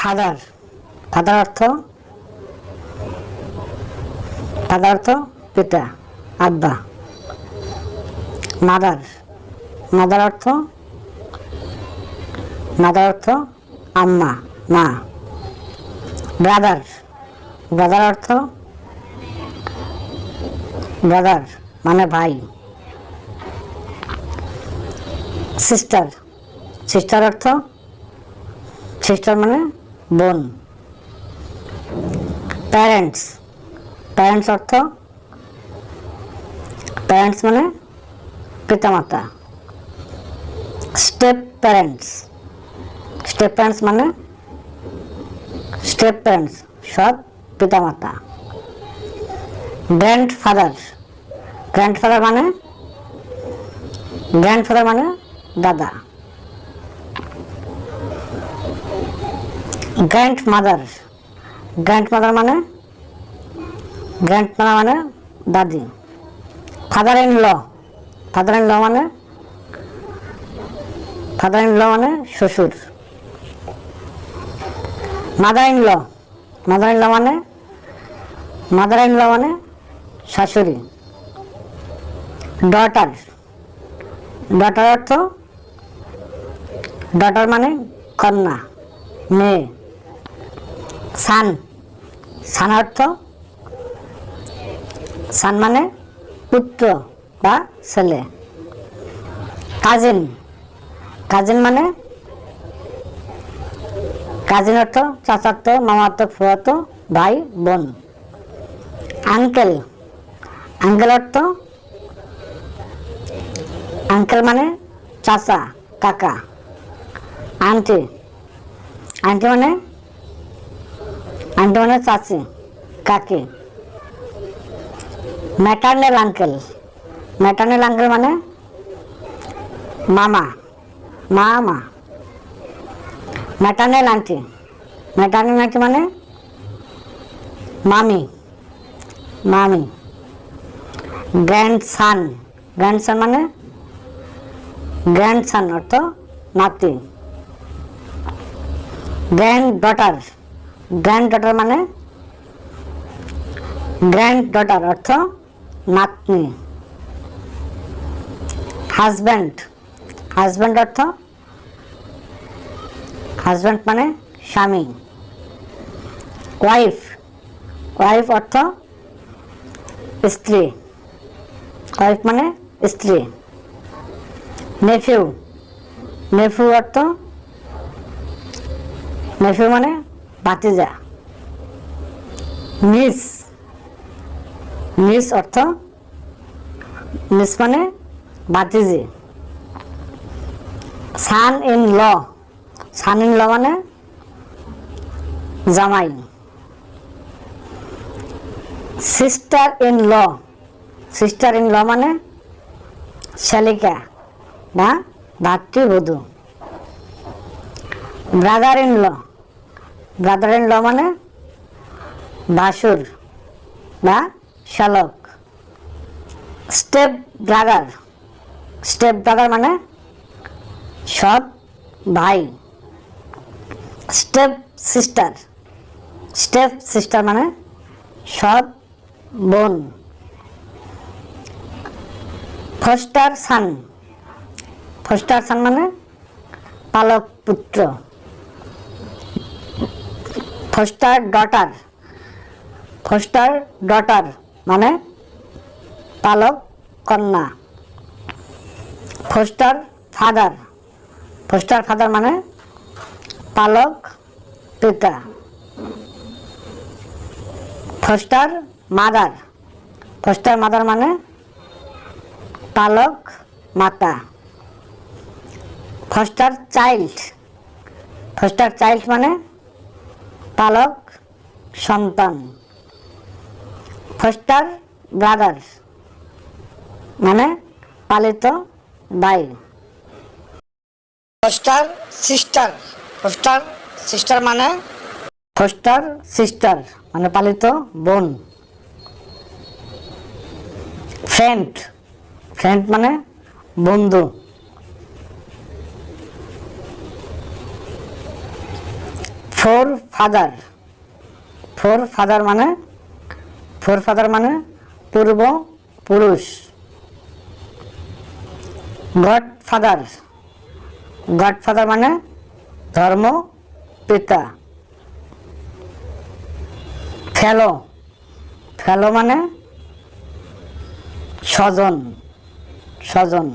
Father, father অর্থ পিতা, আব্বা। মাদার, মাদার অর্থ আম্মা, মা। ব্রাদার, ব্রাদার মানে ভাই। সিস্টার, সিস্টার মানে বোন। প্যারেন্টস মানে পিতামাতা। স্টেপ প্যারেন্টস মানে সৎ পিতামাতা। গ্র্যান্ডফাদার মানে দাদা। গ্র্যান্ডমাদার মানে দাদি। ফাদার ইন ল মানে শ্বশুর। মাদার ইন ল মানে শাশুড়ি। ডটার মানে কন্যা, মেয়ে। সান মানে পুত্র বা ছেলে। কাজিন অর্থ চাচাতো, মামাতো, ফুয়াতো, ভাই, বোন। আঙ্কেল মানে চাচা, কাকা। আন্টি মানে চাচি, কাকি। ম্যাটারনাল আঙ্কেল মানে মামা, মা। ম্যাটারনাল আন্টি মানে মামি। গ্র্যান্ডসান মানে গ্র্যান্ডসান অর্থ নাতি। গ্র্যান্ডডটার মানে অর্থ নাতনি। হাজব্যান্ড মানে স্বামী। ওয়াইফ অর্থ স্ত্রী। মানে স্ত্রী। নেফিউ অর্থ মানে ভাতিজা। নিস অর্থ মানে ভাতিজি। সান ইন ল মানে জামাই। সিস্টার ইন ল মানে শালিকা বা ভাতৃবধূ। ব্রাদার ইন ল মানে ভাসুর বা শালক। স্টেপ ব্রাদার মানে সৎ ভাই। স্টেপ সিস্টার মানে সৎ বোন। ফস্টার সান মানে পালক পুত্র। ফস্টার ডটার মানে পালক কন্যা। ফস্টার ফাদার মানে পালক পিতা। ফস্টার মাদার মানে পালক মাতা। ফস্টার চাইল্ড মানে পালক সন্তান। ফস্টার ব্রাদার মানে পালিত ভাই। ফস্টার সিস্টার মানে পালিত বোন। ফ্রেন্ড মানে বন্ধু। ফোর ফাদার, ফোর ফাদার মানে, ফোর ফাদার মানে পূর্ব পুরুষ। গড ফাদার, গড ফাদার মানে ধর্ম পিতা। ফেলো, ফেলো মানে স্বজন, স্বজন।